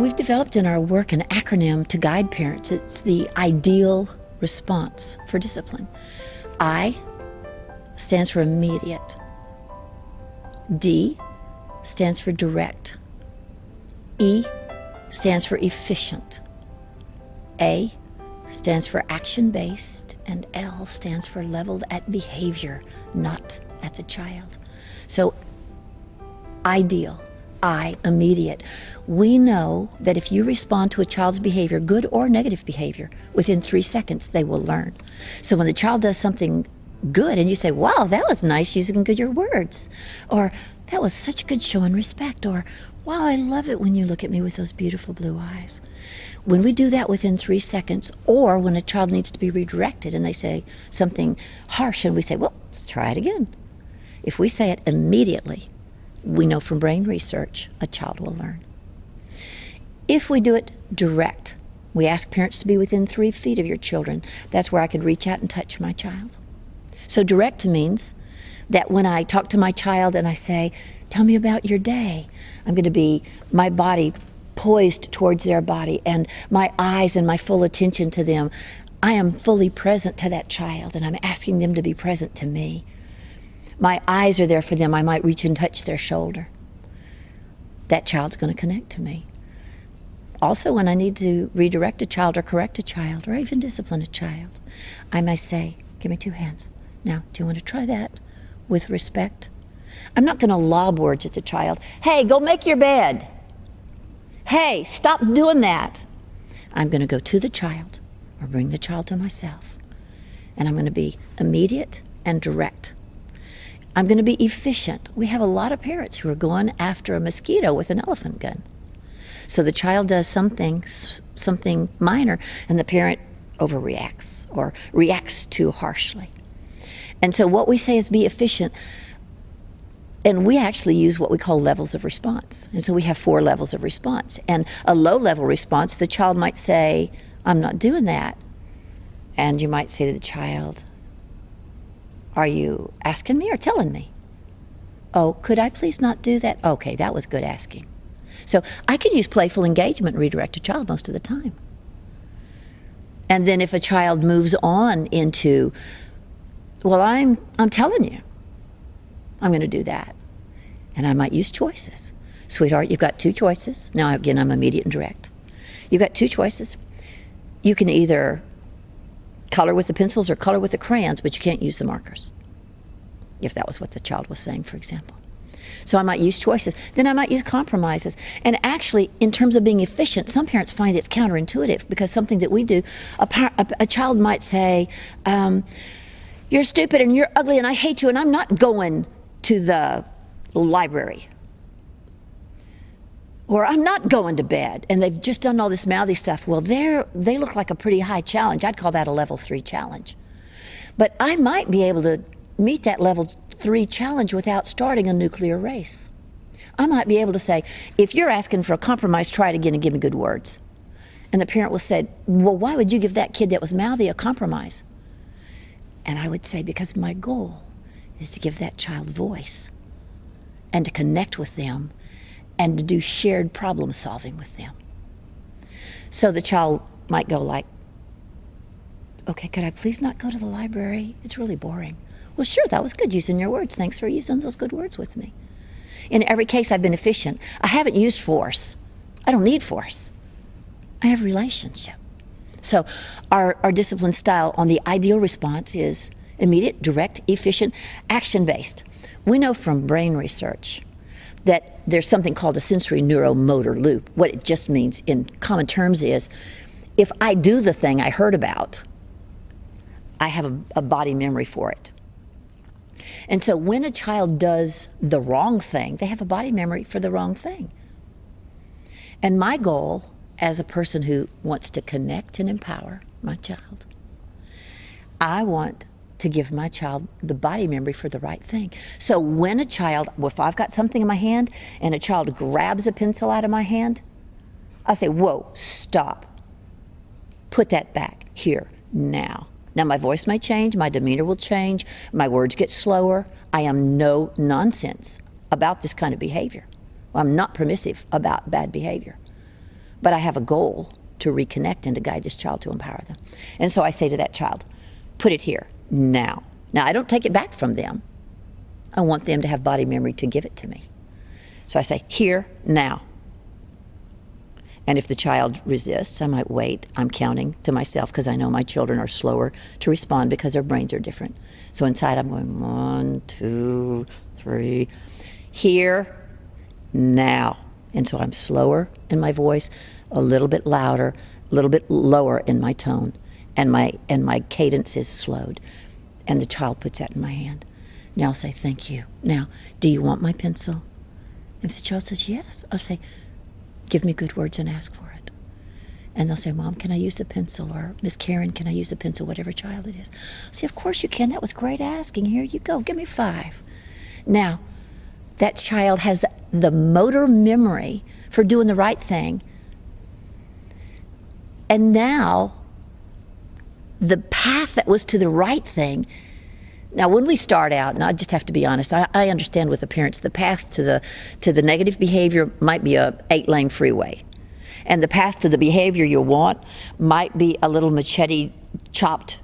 we've developed in our work an acronym to guide parents. It's the I.D.E.A.L response for discipline. I stands for immediate. D stands for direct. E stands for efficient. A stands for action-based, and L stands for leveled at behavior, not at the child. So ideal, I, immediate. We know that if you respond to a child's behavior, good or negative behavior, within 3 seconds, they will learn. So when the child does something good and you say, wow, that was nice using your words, or that was such a good show and respect, or wow, I love it when you look at me with those beautiful blue eyes. When we do that within 3 seconds, or when a child needs to be redirected and they say something harsh and we say, well, let's try it again. If we say it immediately, we know from brain research, a child will learn. If we do it direct, we ask parents to be within 3 feet of your children. That's where I could reach out and touch my child. So direct means that when I talk to my child and I say, tell me about your day, I'm going to be my body poised towards their body and my eyes and my full attention to them. I am fully present to that child and I'm asking them to be present to me. My eyes are there for them. I might reach and touch their shoulder. That child's going to connect to me. Also, when I need to redirect a child or correct a child or even discipline a child, I might say, give me 2 hands. Now, do you want to try that with respect? I'm not going to lob words at the child. Hey, go make your bed. Hey, stop doing that. I'm going to go to the child or bring the child to myself. And I'm going to be immediate and direct. I'm going to be efficient. We have a lot of parents who are going after a mosquito with an elephant gun. So the child does something minor, and the parent overreacts or reacts too harshly. And so what we say is be efficient. And we actually use what we call levels of response. And so we have 4 levels of response. And a low-level response, the child might say, I'm not doing that. And you might say to the child, are you asking me or telling me? Oh, could I please not do that? Okay, that was good asking. So I can use playful engagement and redirect a child most of the time. And then if a child moves on into, well, I'm telling you, I'm going to do that. And I might use choices. Sweetheart, you've got 2 choices. Now, again, I'm immediate and direct. You've got 2 choices. You can either color with the pencils or color with the crayons, but you can't use the markers, if that was what the child was saying, for example. So I might use choices. Then I might use compromises. And actually, in terms of being efficient, some parents find it's counterintuitive because something that we do, a child might say, you're stupid and you're ugly and I hate you and I'm not going to the library. Or I'm not going to bed. And they've just done all this mouthy stuff. Well, they look like a pretty high challenge. I'd call that a level 3 challenge. But I might be able to meet that level 3 challenge without starting a nuclear race. I might be able to say, if you're asking for a compromise, try it again and give me good words. And the parent will say, well, why would you give that kid that was mouthy a compromise? And I would say, because my goal is to give that child voice and to connect with them and to do shared problem solving with them. So the child might go like, okay, could I please not go to the library? It's really boring. Well, sure, that was good using your words. Thanks for using those good words with me. In every case, I've been efficient. I haven't used force. I don't need force. I have relationship. So our discipline style on the I.D.E.A.L response is immediate, direct, efficient, action-based. We know from brain research that there's something called a sensory neuromotor loop. What it just means in common terms is, if I do the thing I heard about, I have a body memory for it. And so when a child does the wrong thing, they have a body memory for the wrong thing. And my goal as a person who wants to connect and empower my child, I want to give my child the body memory for the right thing. So when a child, if I've got something in my hand and a child grabs a pencil out of my hand, I say, whoa, stop. Put that back here, now. Now my voice may change, my demeanor will change, my words get slower. I am no nonsense about this kind of behavior. I'm not permissive about bad behavior. but I have a goal to reconnect and to guide this child to empower them. And so I say to that child, put it here, now. Now, I don't take it back from them. I want them to have body memory to give it to me. So I say, here, now. And if the child resists, I might wait. I'm counting to myself because I know my children are slower to respond because their brains are different. So inside I'm going 1, 2, 3. Here, now. And so I'm slower in my voice, a little bit louder, a little bit lower in my tone, and my cadence is slowed. And the child puts that in my hand. Now I'll say, thank you. Now, do you want my pencil? If the child says yes, I'll say, give me good words and ask for it. And they'll say, Mom, can I use the pencil? Or Miss Karyn, can I use the pencil? Whatever child it is. I'll say, of course you can. That was great asking. Here you go. Give me 5. Now, that child has the motor memory for doing the right thing. And now, the path that was to the right thing. Now, when we start out, and I just have to be honest, I understand with the parents, the path to the negative behavior might be a 8-lane freeway. And the path to the behavior you want might be a little machete-chopped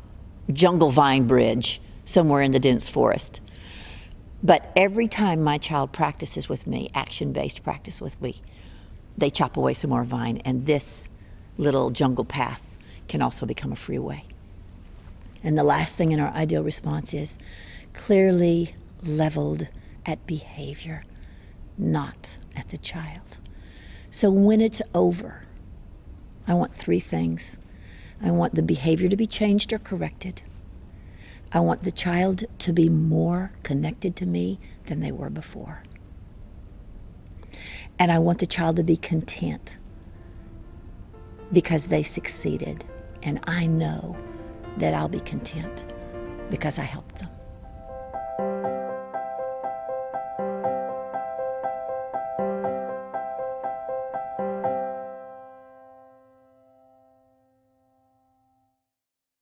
jungle vine bridge somewhere in the dense forest. But every time my child practices with me, action-based practice with me, they chop away some more vine, and this little jungle path can also become a freeway. And the last thing in our ideal response is clearly leveled at behavior, not at the child. So when it's over, I want 3 things. I want the behavior to be changed or corrected. I want the child to be more connected to me than they were before. And I want the child to be content because they succeeded. And I know that I'll be content because I helped them.